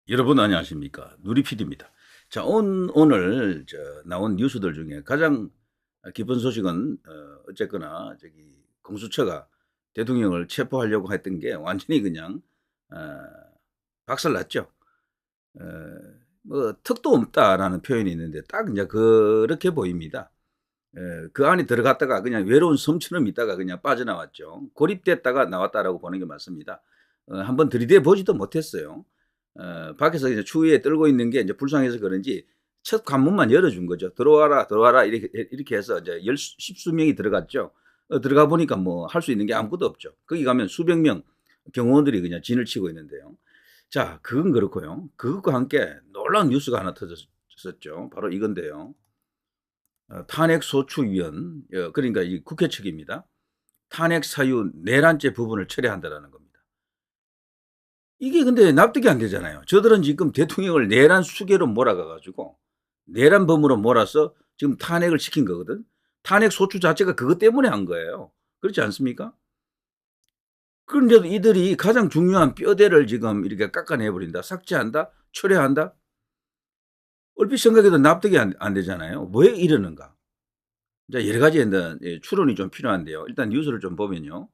여러분 안녕하십니까? 누리PD입니다. 자, 오늘 나온 뉴스들 중에 가장 기쁜 소식은 어쨌거나 공수처가 대통령을 체포하려고 했던 게 완전히 그냥 어, 박살났죠. 어, 뭐 턱도 없다라는 표현이 있는데 딱 이제 그렇게 보입니다. 그 안에 들어갔다가 그냥 외로운 섬처럼 있다가 그냥 빠져나왔죠. 고립됐다가 나왔다라고 보는 게 맞습니다. 한번 들이대 보지도 못했어요. 밖에서 이제 추위에 떨고 있는 게 이제 불쌍해서 그런지 첫 관문만 열어준 거죠. 들어와라, 들어와라 이렇게 해서 이제 십수 명이 들어갔죠. 들어가 보니까 뭐 할 수 있는 게 아무것도 없죠. 거기 가면 수백 명 경호원들이 그냥 진을 치고 있는데요. 자, 그건 그렇고요. 그것과 함께 놀라운 뉴스가 하나 터졌었죠. 바로 이건데요. 탄핵소추위원, 그러니까 이 국회 측입니다. 탄핵 사유 내란죄 부분을 철회한다라는 겁니다. 이게 근데 납득이 안 되잖아요. 저들은 지금 대통령을 내란 수개로 몰아가가지고 내란범으로 몰아서 지금 탄핵을 시킨 거거든. 탄핵 소추 자체가 그것 때문에 한 거예요. 그렇지 않습니까? 그런데도 이들이 가장 중요한 뼈대를 지금 이렇게 깎아내버린다, 삭제한다, 철회한다. 얼핏 생각해도 납득이 안 되잖아요. 왜 이러는가? 자, 여러 가지 추론이 좀 필요한데요. 일단 뉴스를 좀 보면요.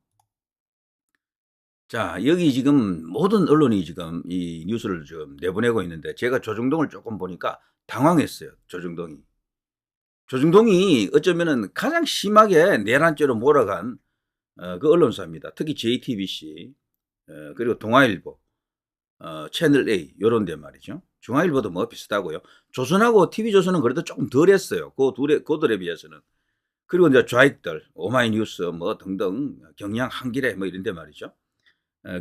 자, 여기 지금 모든 언론이 지금 이 뉴스를 지금 내보내고 있는데 제가 조중동을 조금 보니까 당황했어요. 조중동이. 조중동이 어쩌면은 가장 심하게 내란죄로 몰아간 그 언론사입니다. 특히 JTBC, 그리고 동아일보, 채널 A 요런 데 말이죠. 중앙일보도 뭐 비슷하고요. 조선하고 TV조선은 그래도 조금 덜했어요. 그들에 비해서는. 그리고 이제 좌익들, 오마이뉴스 뭐 등등 경향 한기래 뭐 이런 데 말이죠.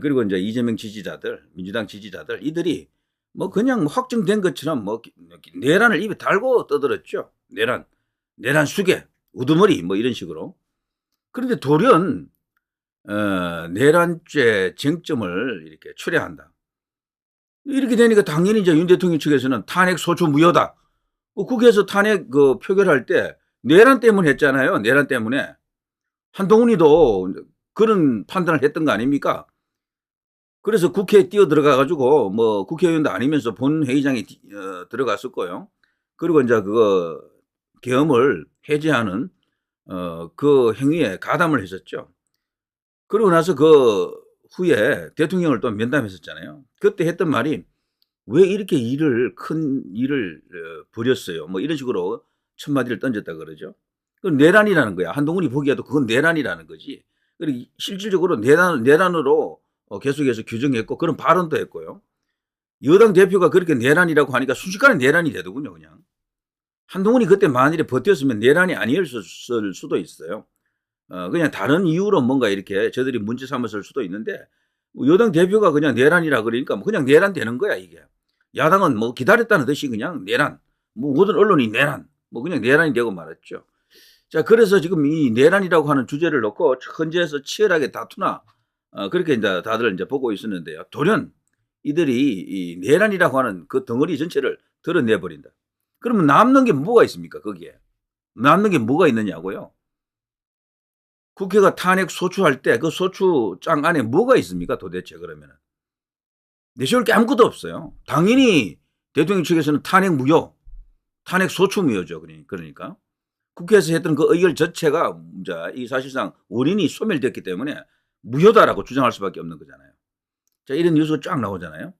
그리고 이제 이재명 지지자들, 민주당 지지자들 이들이 뭐 그냥 확정된 것처럼 뭐 내란을 입에 달고 떠들었죠. 내란 수계, 우두머리 뭐 이런 식으로. 그런데 돌연 내란죄 쟁점을 이렇게 철회한다. 이렇게 되니까 당연히 이제 윤 대통령 측에서는 탄핵 소추 무효다. 국회에서 탄핵 표결할 때 내란 때문에 했잖아요. 내란 때문에. 한동훈이도 그런 판단을 했던 거 아닙니까? 그래서 국회에 뛰어 들어가가지고 뭐 국회의원도 아니면서 본회의장에 들어갔을 거예요. 그리고 이제 그거 계엄을 해제하는 그 행위에 가담을 했었죠. 그러고 나서 그 후에 대통령을 또 면담했었잖아요. 그때 했던 말이 왜 이렇게 큰 일을 벌였어요. 뭐 이런 식으로 첫 마디를 던졌다 그러죠. 그 내란이라는 거야. 한동훈이 보기에도 그건 내란이라는 거지. 그리고 실질적으로 내란으로 계속해서 규정했고 그런 발언도 했고요. 여당 대표가 그렇게 내란이라고 하니까 순식간에 내란이 되더군요. 그냥. 한동훈이 그때 만일에 버텼으면 내란이 아니었을 수도 있어요. 그냥 다른 이유로 뭔가 이렇게 저들이 문제 삼았을 수도 있는데 여당 대표가 그냥 내란이라 그러니까 뭐 그냥 내란 되는 거야 이게. 야당은 뭐 기다렸다는 듯이 그냥 내란. 뭐 모든 언론이 내란. 뭐 그냥 내란이 되고 말았죠. 자, 그래서 지금 이 내란이라고 하는 주제를 놓고 현재에서 치열하게 다투나 그렇게 이제 다들 이제 보고 있었는데요. 돌연 이들이 이 내란이라고 하는 그 덩어리 전체를 드러내버린다. 그러면 남는 게 뭐가 있습니까? 거기에. 남는 게 뭐가 있느냐고요. 국회가 탄핵 소추할 때 그 소추장 안에 뭐가 있습니까? 도대체 그러면은. 내세울 게 아무것도 없어요. 당연히 대통령 측에서는 탄핵 무효, 탄핵 소추 무효죠. 그러니까. 국회에서 했던 그 의결 자체가 이 사실상 원인이 소멸됐기 때문에 무효다라고 주장할 수밖에 없는 거잖아요. 자, 이런 뉴스가 쫙 나오잖아요.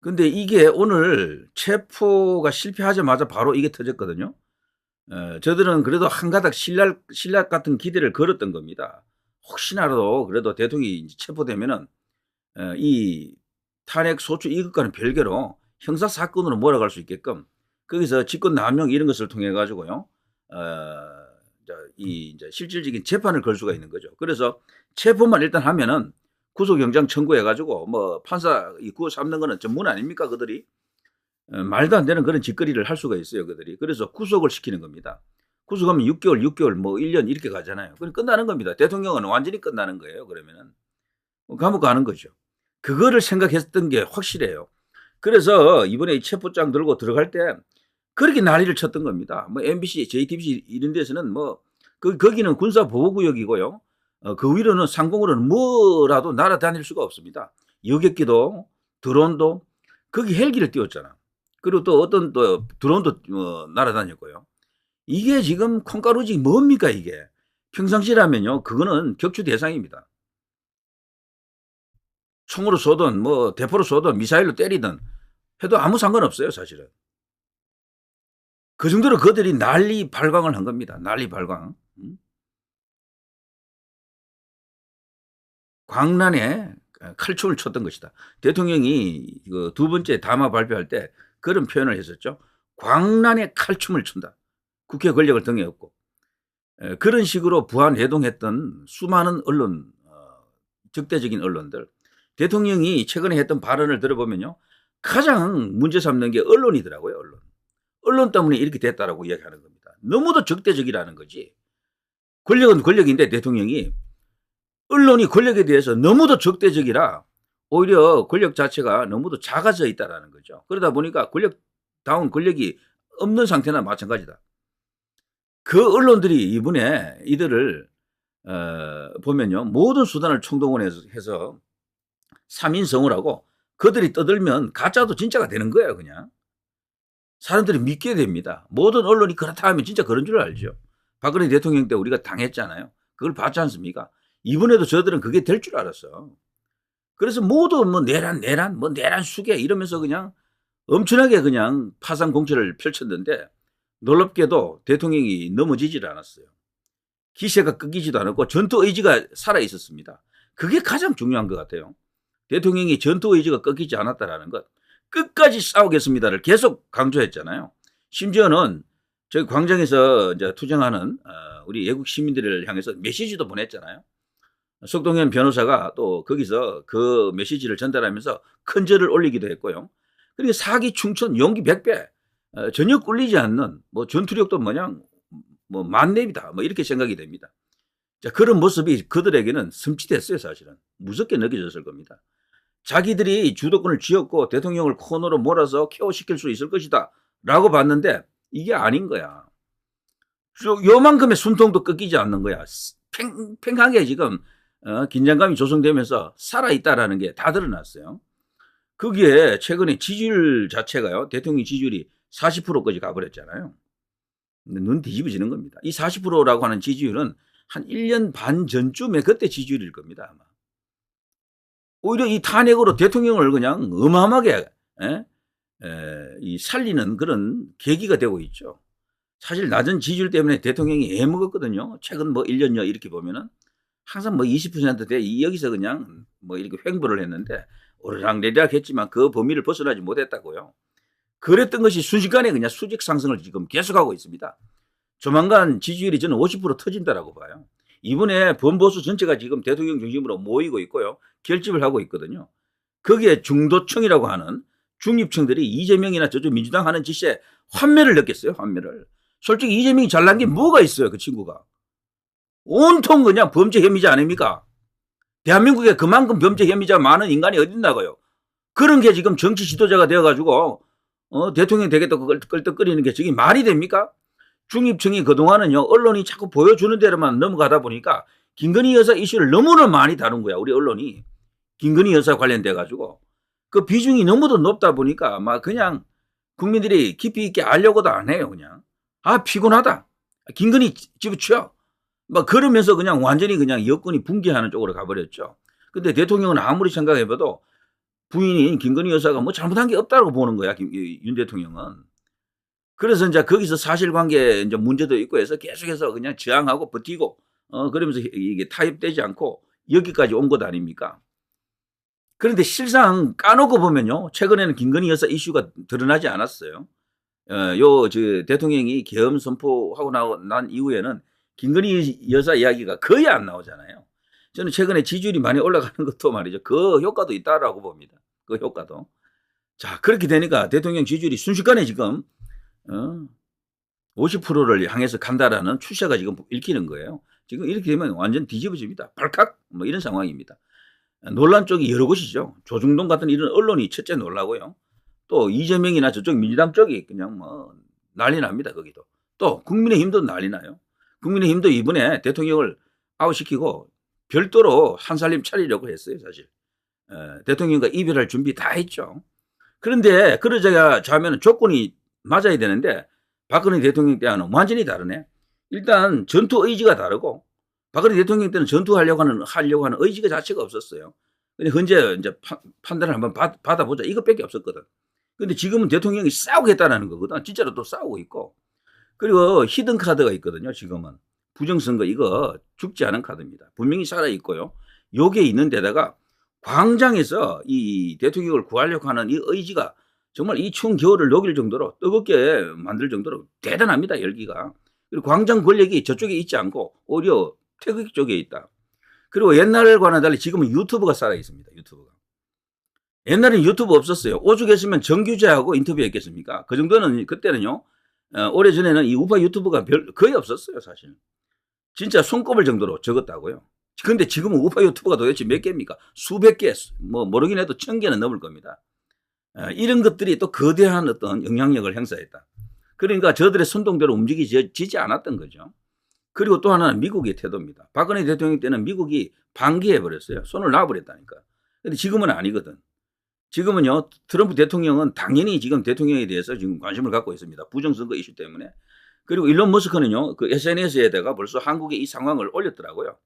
근데 이게 오늘 체포가 실패하자마자 바로 이게 터졌거든요. 저들은 그래도 한가닥 신랄 같은 기대를 걸었던 겁니다. 혹시나라도 그래도 대통령이 체포되면은 이 탄핵 소추 이것과는 별개로 형사 사건으로 몰아갈 수 있게끔 거기서 직권 남용 이런 것을 통해 가지고요. 이제 실질적인 재판을 걸 수가 있는 거죠. 그래서 체포만 일단 하면은 구속영장 청구해 가지고 뭐 판사 구워 삼는 거는 전문 아닙니까 그들이. 말도 안 되는 그런 짓거리를 할 수가 있어요 그들이. 그래서 구속을 시키는 겁니다. 구속하면 6개월 뭐 1년 이렇게 가잖아요. 그럼 끝나는 겁니다. 대통령은 완전히 끝나는 거예요 그러면은. 감옥 가는 거죠. 그거를 생각했던 게 확실해요. 그래서 이번에 이 체포장 들고 들어갈 때 그렇게 난리를 쳤던 겁니다. 뭐 MBC, JTBC 이런 데서는 뭐 거기는 군사 보호구역이고요. 그 위로는 상공으로는 뭐라도 날아다닐 수가 없습니다. 여객기도 드론도 거기 헬기를 띄웠잖아. 그리고 또 어떤 또 드론도 날아다녔고요. 이게 지금 콩가루지 뭡니까 이게. 평상시라면요. 그거는 격추 대상입니다. 총으로 쏘든 뭐 대포로 쏘든 미사일로 때리든 해도 아무 상관없어요 사실은. 그 정도로 그들이 난리 발광을 한 겁니다. 난리 발광. 광란에 칼춤을 췄던 것이다. 대통령이 그 두 번째 담화 발표할 때 그런 표현을 했었죠. 광란에 칼춤을 춘다. 국회 권력을 등에 업고. 그런 식으로 부안해동했던 수많은 언론, 적대적인 언론들. 대통령이 최근에 했던 발언을 들어보면요. 가장 문제 삼는 게 언론이더라고요. 언론. 언론 때문에 이렇게 됐다라고 이야기하는 겁니다. 너무도 적대적이라는 거지. 권력은 권력인데 대통령이 언론이 권력에 대해서 너무도 적대적이라 오히려 권력 자체가 너무도 작아져 있다라는 거죠. 그러다 보니까 권력다운 권력이 없는 상태나 마찬가지다. 그 언론들이 이번에 이들을 보면요. 모든 수단을 총동원해서 3인성을 하고 그들이 떠들면 가짜도 진짜가 되는 거예요. 그냥. 사람들이 믿게 됩니다. 모든 언론이 그렇다 하면 진짜 그런 줄 알죠. 박근혜 대통령 때 우리가 당했잖아요. 그걸 봤지 않습니까? 이번에도 저들은 그게 될 줄 알았어. 그래서 모두 뭐 내란 수계 이러면서 그냥 엄청나게 그냥 파상 공천을 펼쳤는데 놀랍게도 대통령이 넘어지질 않았어요. 기세가 꺾이지도 않았고 전투 의지가 살아 있었습니다. 그게 가장 중요한 것 같아요. 대통령이 전투 의지가 꺾이지 않았다라는 것. 끝까지 싸우겠습니다를 계속 강조했잖아요. 심지어는 저희 광장에서 이제 투쟁하는 우리 애국 시민들을 향해서 메시지도 보냈잖아요. 석동현 변호사가 또 거기서 그 메시지를 전달하면서 큰 절을 올리기도 했고요. 그리고 사기 충천 용기 100배 전혀 꿀리지 않는 뭐 전투력도 뭐냥 뭐 만렙이다 뭐 이렇게 생각이 됩니다. 자, 그런 모습이 그들에게는 섬찟했어요. 사실은 무섭게 느껴졌을 겁니다. 자기들이 주도권을 쥐었고 대통령을 코너로 몰아서 케어시킬 수 있을 것이다 라고 봤는데 이게 아닌 거야. 요만큼의 숨통도 꺾이지 않는 거야. 팽팽하게 지금 긴장감이 조성되면서 살아있다라는 게 다 드러났어요. 거기에 최근에 지지율 자체가요. 대통령 지지율이 40%까지 가버렸잖아요. 눈 뒤집어지는 겁니다. 이 40%라고 하는 지지율은 한 1년 반 전쯤에 그때 지지율일 겁니다. 아마. 오히려 이 탄핵으로 대통령을 그냥 어마어마하게 이 살리는 그런 계기가 되고 있죠. 사실 낮은 지지율 때문에 대통령이 애먹었거든요. 최근 뭐 1년여 이렇게 보면은 항상 뭐 20%대 여기서 그냥 뭐 이렇게 횡보를 했는데 오르락내리락 했지만 그 범위를 벗어나지 못했다고요. 그랬던 것이 순식간에 그냥 수직 상승을 지금 계속하고 있습니다. 조만간 지지율이 저는 50% 터진다라고 봐요. 이번에 범보수 전체가 지금 대통령 중심으로 모이고 있고요. 결집을 하고 있거든요. 거기에 중도층이라고 하는 중립층들이 이재명이나 저쪽 민주당 하는 짓에 환멸을 느꼈어요. 환멸을. 솔직히 이재명이 잘난 게 뭐가 있어요. 그 친구가. 온통 그냥 범죄 혐의자 아닙니까? 대한민국에 그만큼 범죄 혐의자 많은 인간이 어딨나고요. 그런 게 지금 정치 지도자가 되어가지고 대통령이 되겠다 그걸 끌떡거리는 게 저게 말이 됩니까? 중립층이 그동안은요 언론이 자꾸 보여주는 대로만 넘어가다 보니까 김건희 여사 이슈를 너무나 많이 다룬 거야. 우리 언론이. 김건희 여사 관련돼 가지고 그 비중이 너무도 높다 보니까 막 그냥 국민들이 깊이 있게 알려고도 안 해요. 그냥. 아 피곤하다. 김건희 집어치워. 막 그러면서 그냥 완전히 그냥 여권이 붕괴하는 쪽으로 가버렸죠. 근데 대통령은 아무리 생각해봐도 부인인 김건희 여사가 뭐 잘못한 게 없다고 보는 거야. 윤 대통령은. 그래서 이제 거기서 사실관계 이제 문제도 있고 해서 계속해서 그냥 저항하고 버티고 그러면서 이게 타협되지 않고 여기까지 온 것 아닙니까? 그런데 실상 까놓고 보면요. 최근에는 김건희 여사 이슈가 드러나지 않았어요. 저 대통령이 계엄 선포하고 난 이후에는 김건희 여사 이야기가 거의 안 나오잖아요. 저는 최근에 지지율이 많이 올라가는 것도 말이죠. 그 효과도 있다라고 봅니다. 그 효과도. 자, 그렇게 되니까 대통령 지지율이 순식간에 지금 50%를 향해서 간다라는 추세가 지금 읽히는 거예요. 지금 이렇게 되면 완전 뒤집어집니다. 발칵 뭐 이런 상황입니다. 논란 쪽이 여러 곳이죠. 조중동 같은 이런 언론이 첫째 놀라고요. 또 이재명이나 저쪽 민주당 쪽이 그냥 뭐 난리 납니다. 거기도. 또 국민의힘도 난리 나요. 국민의힘도 이번에 대통령을 아웃시키고 별도로 한 살림 차리려고 했어요. 사실. 대통령과 이별할 준비 다 했죠. 그런데 그러자면 조건이 맞아야 되는데 박근혜 대통령 때와는 완전히 다르네. 일단 전투 의지가 다르고 박근혜 대통령 때는 전투하려고 하는 의지가 자체가 없었어요. 근데 현재 이제 판단을 한번 받아보자 이것밖에 없었거든. 근데 지금은 대통령이 싸우겠다는 거거든. 진짜로 또 싸우고 있고. 그리고 히든 카드가 있거든요. 지금은 부정선거 이거 죽지 않은 카드입니다. 분명히 살아 있고요. 요게 있는 데다가 광장에서 이 대통령을 구하려고 하는 이 의지가 정말 이 추운 겨울을 녹일 정도로 뜨겁게 만들 정도로 대단합니다. 열기가. 그리고 광장 권력이 저쪽에 있지 않고 오히려 태극기 쪽에 있다. 그리고 옛날과는 달리 지금은 유튜브가 살아 있습니다. 유튜브가. 옛날에는 유튜브 없었어요. 오죽했으면 정규제하고 인터뷰했겠습니까? 그 정도는 그때는요. 오래전에는 이 우파 유튜브가 거의 없었어요. 사실. 진짜 손꼽을 정도로 적었다고요. 근데 지금은 우파 유튜브가 도대체 몇 개입니까? 수백 개, 뭐 모르긴 해도 1000개는 넘을 겁니다. 이런 것들이 또 거대한 어떤 영향력을 행사했다. 그러니까 저들의 선동대로 움직이지 않았던 거죠. 그리고 또 하나는 미국의 태도입니다. 박근혜 대통령 때는 미국이 방기해버렸어요. 손을 놔버렸다니까. 근데 지금은 아니거든. 지금은요, 트럼프 대통령은 당연히 지금 대통령에 대해서 지금 관심을 갖고 있습니다. 부정선거 이슈 때문에. 그리고 일론 머스크는요, 그 SNS에다가 벌써 한국의 이 상황을 올렸더라고요.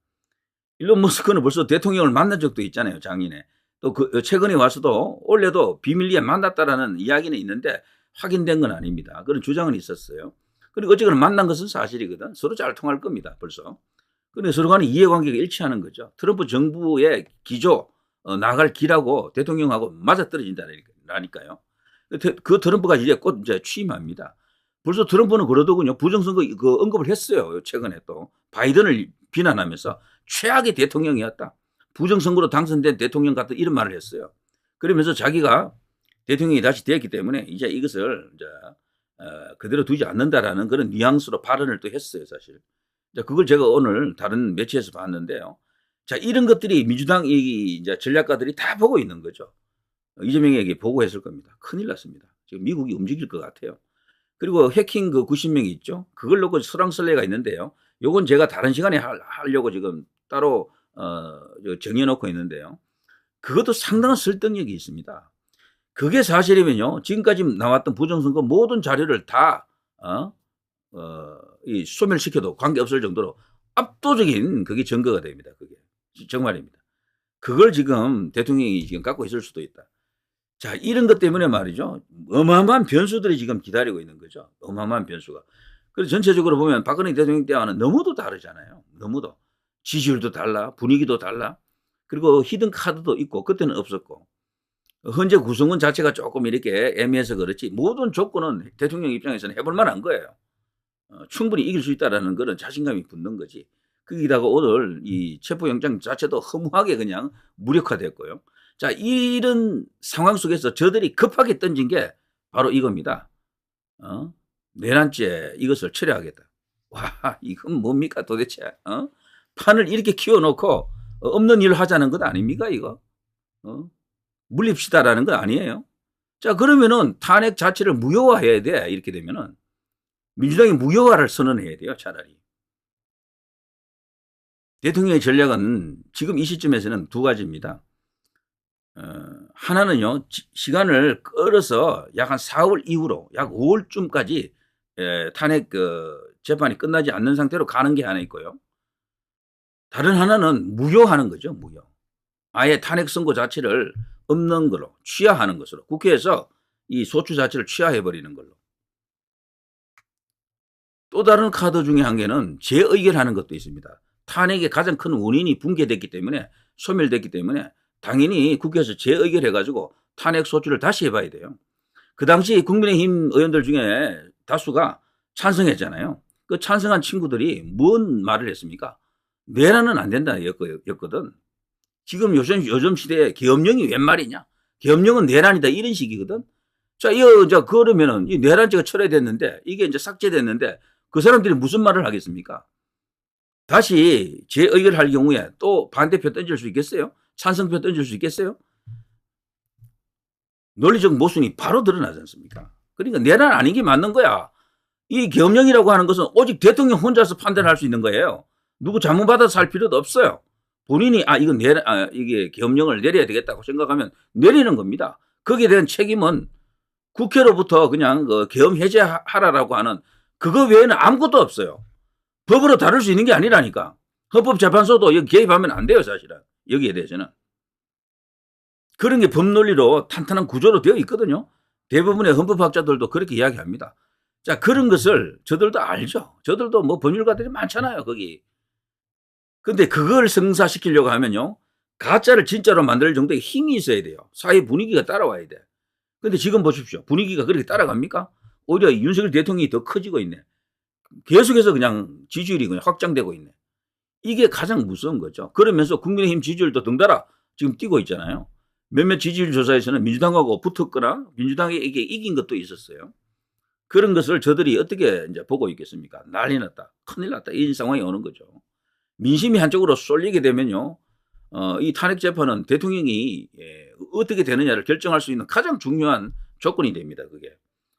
일론 머스크는 벌써 대통령을 만난 적도 있잖아요, 작년에. 또 최근에 와서도 올해도 비밀리에 만났다라는 이야기는 있는데 확인된 건 아닙니다. 그런 주장은 있었어요. 그리고 어쨌거나 만난 것은 사실이거든. 서로 잘 통할 겁니다, 벌써. 그런데 서로 간의 이해관계가 일치하는 거죠. 트럼프 정부의 기조, 나갈 길하고 대통령하고 맞아떨어진다니까요. 그 트럼프가 이제 곧 이제 취임합니다. 벌써 트럼프는 그러더군요. 부정선거 언급을 했어요. 최근에 또. 바이든을 비난하면서 최악의 대통령이었다. 부정선거로 당선된 대통령 같은 이런 말을 했어요. 그러면서 자기가 대통령이 다시 되었기 때문에 이제 이것을 이제 그대로 두지 않는다라는 그런 뉘앙스로 발언을 또 했어요, 사실. 그걸 제가 오늘 다른 매체에서 봤는데요. 자, 이런 것들이 민주당 이제 전략가들이 다 보고 있는 거죠. 이재명에게 보고했을 겁니다. 큰일 났습니다. 지금 미국이 움직일 것 같아요. 그리고 해킹 그 90명이 있죠. 그걸 놓고 설왕설래가 있는데요. 요건 제가 다른 시간에 하려고 지금 따로 정해놓고 있는데요. 그것도 상당한 설득력이 있습니다. 그게 사실이면요. 지금까지 나왔던 부정선거 모든 자료를 다 소멸시켜도 관계없을 정도로 압도적인 그게 증거가 됩니다. 그게 정말입니다. 그걸 지금 대통령이 지금 갖고 있을 수도 있다. 자, 이런 것 때문에 말이죠. 어마어마한 변수들이 지금 기다리고 있는 거죠. 어마어마한 변수가. 그래서 전체적으로 보면 박근혜 대통령 때와는 너무도 다르잖아요. 너무도. 지지율도 달라, 분위기도 달라. 그리고 히든 카드도 있고 그때는 없었고. 현재 구성원 자체가 조금 이렇게 애매해서 그렇지 모든 조건은 대통령 입장에서는 해볼 만한 거예요. 충분히 이길 수 있다는 그런 자신감이 붙는 거지. 거기다가 오늘 이 체포영장 자체도 허무하게 그냥 무력화됐고요. 자, 이런 상황 속에서 저들이 급하게 던진 게 바로 이겁니다. 내란죄 이것을 철회하겠다. 와, 이건 뭡니까 도대체? 판을 이렇게 키워놓고 없는 일을 하자는 것 아닙니까 이거? 물립시다라는 건 아니에요. 자, 그러면은 탄핵 자체를 무효화해야 돼. 이렇게 되면은 민주당이 무효화를 선언해야 돼요. 차라리. 대통령의 전략은 지금 이 시점에서는 두 가지입니다. 하나는요, 시간을 끌어서 약 한 4월 이후로 약 5월쯤까지 탄핵 재판이 끝나지 않는 상태로 가는 게 하나 있고요. 다른 하나는 무효하는 거죠. 무효. 아예 탄핵 선고 자체를 없는 걸로 취하하는 것으로 국회에서 이 소추 자체를 취하해버리는 걸로. 또 다른 카드 중에 한 개는 재의결하는 것도 있습니다. 탄핵의 가장 큰 원인이 붕괴됐기 때문에 소멸됐기 때문에 당연히 국회에서 재의결해가지고 탄핵 소추를 다시 해봐야 돼요. 그 당시 국민의힘 의원들 중에 다수가 찬성했잖아요. 그 찬성한 친구들이 뭔 말을 했습니까? 내란은 안 된다 였거든. 지금 요즘 시대에 계엄령이 웬 말이냐? 계엄령은 내란이다 이런 식이거든. 자, 이제 그러면은 이 내란죄가 철회됐는데 이게 이제 삭제됐는데 그 사람들이 무슨 말을 하겠습니까? 다시 재의결할 경우에 또 반대표 던질 수 있겠어요? 찬성표 던질 수 있겠어요? 논리적 모순이 바로 드러나지 않습니까? 그러니까 내란 아닌 게 맞는 거야. 이 계엄령이라고 하는 것은 오직 대통령 혼자서 판단할 수 있는 거예요. 누구 자문받아서 할 필요도 없어요. 본인이 이게 계엄령을 내려야 되겠다고 생각하면 내리는 겁니다. 거기에 대한 책임은 국회로부터 그냥 계엄 해제하라라고 하는 그거 외에는 아무것도 없어요. 법으로 다룰 수 있는 게 아니라니까. 헌법재판소도 여기 개입하면 안 돼요, 사실은. 여기에 대해서는. 그런 게 법논리로 탄탄한 구조로 되어 있거든요. 대부분의 헌법학자들도 그렇게 이야기합니다. 자, 그런 것을 저들도 알죠. 저들도 뭐 법률가들이 많잖아요, 거기. 근데 그걸 성사시키려고 하면요, 가짜를 진짜로 만들 정도의 힘이 있어야 돼요. 사회 분위기가 따라와야 돼. 근데 지금 보십시오. 분위기가 그렇게 따라갑니까? 오히려 윤석열 대통령이 더 커지고 있네. 계속해서 그냥 지지율이 그냥 확장되고 있네. 이게 가장 무서운 거죠. 그러면서 국민의힘 지지율도 덩달아 지금 뛰고 있잖아요. 몇몇 지지율 조사에서는 민주당하고 붙었거나 민주당이 이게 이긴 것도 있었어요. 그런 것을 저들이 어떻게 이제 보고 있겠습니까? 난리 났다. 큰일 났다. 이 상황이 오는 거죠. 민심이 한쪽으로 쏠리게 되면요, 이 탄핵 재판은 대통령이 어떻게 되느냐를 결정할 수 있는 가장 중요한 조건이 됩니다. 그게.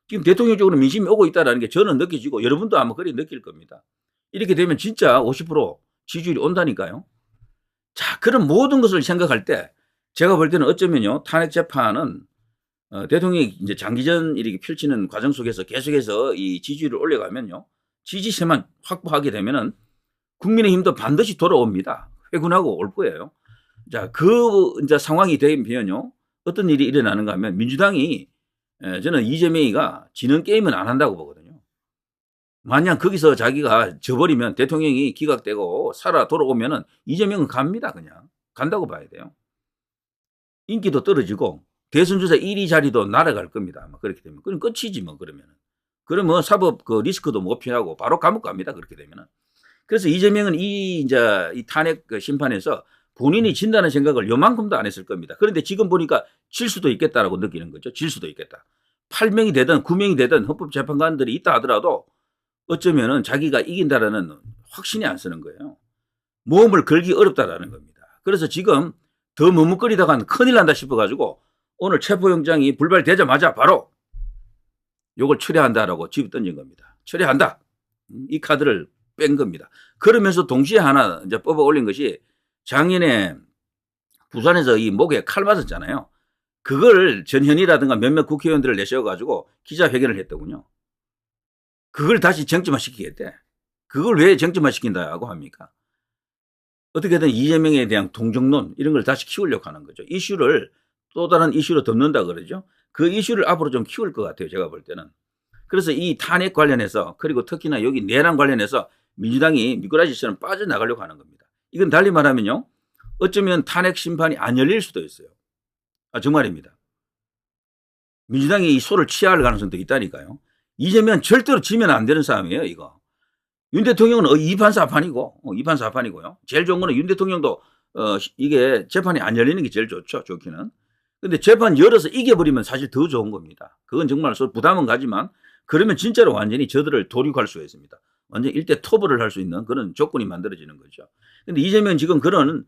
지금 대통령 쪽으로 민심이 오고 있다는 게 저는 느껴지고 여러분도 아마 그리 느낄 겁니다. 이렇게 되면 진짜 50% 지지율이 온다니까요. 자, 그런 모든 것을 생각할 때 제가 볼 때는 어쩌면요, 탄핵 재판은 대통령이 이제 장기전 이렇게 펼치는 과정 속에서 계속해서 이 지지율을 올려가면요, 지지세만 확보하게 되면은 국민의힘도 반드시 돌아옵니다. 회군하고 올 거예요. 자, 이제 상황이 되면요, 어떤 일이 일어나는가 하면 민주당이, 저는 이재명이가 지는 게임은 안 한다고 보거든요. 만약 거기서 자기가 져버리면 대통령이 기각되고 살아 돌아오면은 이재명은 갑니다. 그냥 간다고 봐야 돼요. 인기도 떨어지고 대선 주자 1위 자리도 날아갈 겁니다. 아마 그렇게 되면. 그럼 끝이지 뭐. 그러면 사법 그 리스크도 못 피하고 바로 감옥 갑니다. 그렇게 되면은. 그래서 이재명은 이제 이 탄핵 심판에서 본인이 진다는 생각을 요만큼도 안 했을 겁니다. 그런데 지금 보니까 질 수도 있겠다라고 느끼는 거죠. 질 수도 있겠다. 8명이 되든 9명이 되든 헌법재판관들이 있다 하더라도 어쩌면은 자기가 이긴다라는 확신이 안 쓰는 거예요. 모험을 걸기 어렵다라는 겁니다. 그래서 지금 더 머뭇거리다간 큰일 난다 싶어가지고 오늘 체포영장이 불발되자마자 바로 요걸 철회한다라고 집에 던진 겁니다. 철회한다. 이 카드를 뺀 겁니다. 그러면서 동시에 하나 이제 뽑아 올린 것이 작년에 부산에서 이 목에 칼 맞았잖아요. 그걸 전현희라든가 몇몇 국회의원들을 내세워가지고 기자회견을 했더군요. 그걸 다시 쟁점화시키겠대. 그걸 왜 쟁점화시킨다고 합니까? 어떻게든 이재명에 대한 동정론 이런 걸 다시 키우려고 하는 거죠. 이슈를 또 다른 이슈로 덮는다 그러죠. 그 이슈를 앞으로 좀 키울 것 같아요. 제가 볼 때는. 그래서 이 탄핵 관련해서 그리고 특히나 여기 내란 관련해서 민주당이 미꾸라지처럼 빠져나가려고 하는 겁니다. 이건 달리 말하면요, 어쩌면 탄핵 심판이 안 열릴 수도 있어요. 정말입니다. 민주당이 이 소를 취할 가능성도 있다니까요. 이재명 절대로 지면 안 되는 싸움이에요, 이거. 윤 대통령은 2판 4판이고요. 제일 좋은 거는 윤 대통령도 이게 재판이 안 열리는 게 제일 좋기는. 근데 재판 열어서 이겨버리면 사실 더 좋은 겁니다. 그건 정말 부담은 가지만 그러면 진짜로 완전히 저들을 도륙할 수가 있습니다. 완전 일대 토벌을 할 수 있는 그런 조건이 만들어지는 거죠. 근데 이재명 지금 그런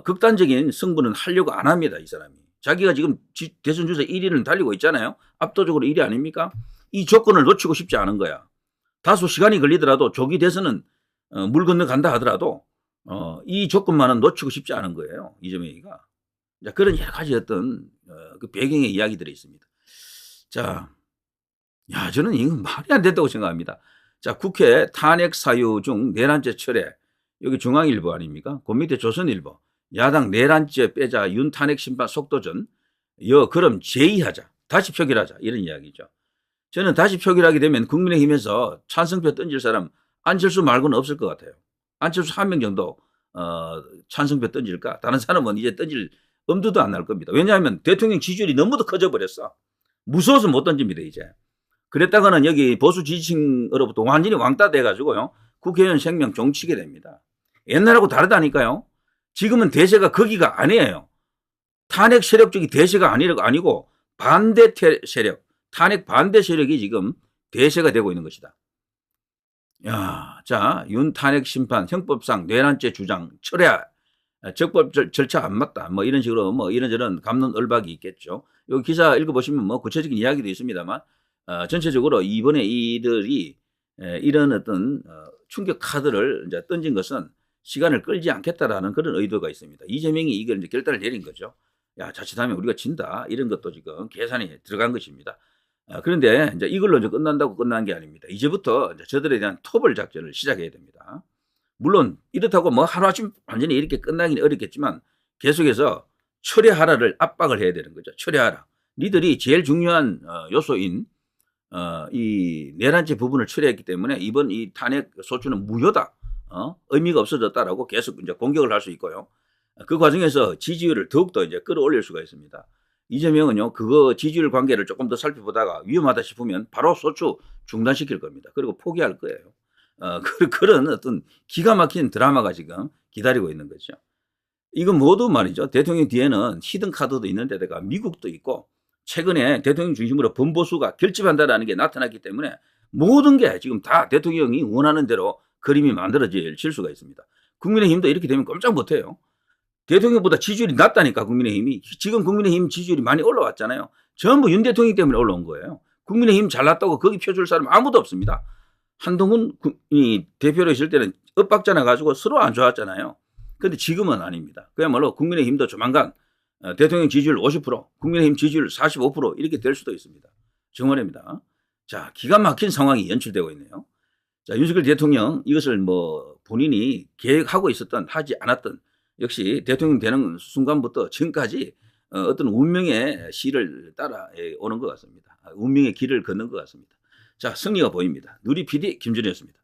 극단적인 승부는 하려고 안 합니다. 이 사람이. 자기가 지금 대선 주자 1위를 달리고 있잖아요. 압도적으로 1위 아닙니까? 이 조건을 놓치고 싶지 않은 거야. 다소 시간이 걸리더라도 조기 대선은 물 건너간다 하더라도 이 조건만은 놓치고 싶지 않은 거예요. 이재명이가. 자, 그런 여러 가지 어떤 그 배경의 이야기들이 있습니다. 자, 저는 이건 말이 안 된다고 생각합니다. 자, 국회 탄핵 사유 중 내란죄 철회. 여기 중앙일보 아닙니까? 그 밑에 조선일보. 야당 내란죄 빼자 윤 탄핵 심판 속도전. 그럼 제의하자. 다시 표결하자. 이런 이야기죠. 저는 다시 표결하게 되면 국민의힘에서 찬성표 던질 사람 안철수 말고는 없을 것 같아요. 안철수 한 명 정도 찬성표 던질까? 다른 사람은 이제 던질 엄두도 안 날 겁니다. 왜냐하면 대통령 지지율이 너무도 커져버렸어. 무서워서 못 던집니다, 이제. 그랬다가는 여기 보수 지지층으로부터 완전히 왕따 돼가지고요, 국회의원 생명 종치게 됩니다. 옛날하고 다르다니까요. 지금은 대세가 거기가 아니에요. 탄핵 세력 쪽이 대세가 아니고 반대 세력, 탄핵 반대 세력이 지금 대세가 되고 있는 것이다. 자, 윤 탄핵 심판 형법상 내란죄 주장 철회, 적법 절차 안 맞다. 뭐 이런 식으로 뭐 이런저런 갑론을박이 있겠죠. 이 기사 읽어보시면 뭐 구체적인 이야기도 있습니다만 전체적으로 이번에 이들이 이런 어떤 충격 카드를 이제 던진 것은 시간을 끌지 않겠다라는 그런 의도가 있습니다. 이재명이 이걸 이제 결단을 내린 거죠. 야, 자칫하면 우리가 진다. 이런 것도 지금 계산이 들어간 것입니다. 그런데 이제 이걸로 이제 끝난다고 끝난 게 아닙니다. 이제부터 이제 저들에 대한 토벌 작전을 시작해야 됩니다. 물론 이렇다고 뭐 하루아침 완전히 이렇게 끝나기는 어렵겠지만 계속해서 철회하라를 압박을 해야 되는 거죠. 철회하라. 니들이 제일 중요한 요소인 이 내란죄 부분을 철회했기 때문에 이번 이 탄핵 소추는 무효다. 의미가 없어졌다라고 계속 이제 공격을 할 수 있고요. 그 과정에서 지지율을 더욱더 이제 끌어올릴 수가 있습니다. 이재명은요, 그거 지지율 관계를 조금 더 살펴보다가 위험하다 싶으면 바로 소추 중단시킬 겁니다. 그리고 포기할 거예요. 그런 어떤 기가 막힌 드라마가 지금 기다리고 있는 거죠. 이건 모두 말이죠. 대통령 뒤에는 히든 카드도 있는데다가 미국도 있고 최근에 대통령 중심으로 범보수가 결집한다는 게 나타났기 때문에 모든 게 지금 다 대통령이 원하는 대로 그림이 만들어질 수가 있습니다. 국민의힘도 이렇게 되면 꼼짝 못해요. 대통령보다 지지율이 낮다니까 국민의힘이. 지금 국민의힘 지지율이 많이 올라왔잖아요. 전부 윤 대통령 때문에 올라온 거예요. 국민의힘 잘났다고 거기 펴줄 사람 아무도 없습니다. 한동훈 대표로 있을 때는 엇박자 나가지고 서로 안 좋았잖아요. 그런데 지금은 아닙니다. 그야말로 국민의힘도 조만간 대통령 지지율 50%, 국민의힘 지지율 45% 이렇게 될 수도 있습니다. 정말입니다. 자, 기가 막힌 상황이 연출되고 있네요. 자, 윤석열 대통령 이것을 뭐 본인이 계획하고 있었던 하지 않았던 역시 대통령 되는 순간부터 지금까지 어떤 운명의 시를 따라 오는 것 같습니다. 운명의 길을 걷는 것 같습니다. 자, 승리가 보입니다. 누리 PD 김준이었습니다.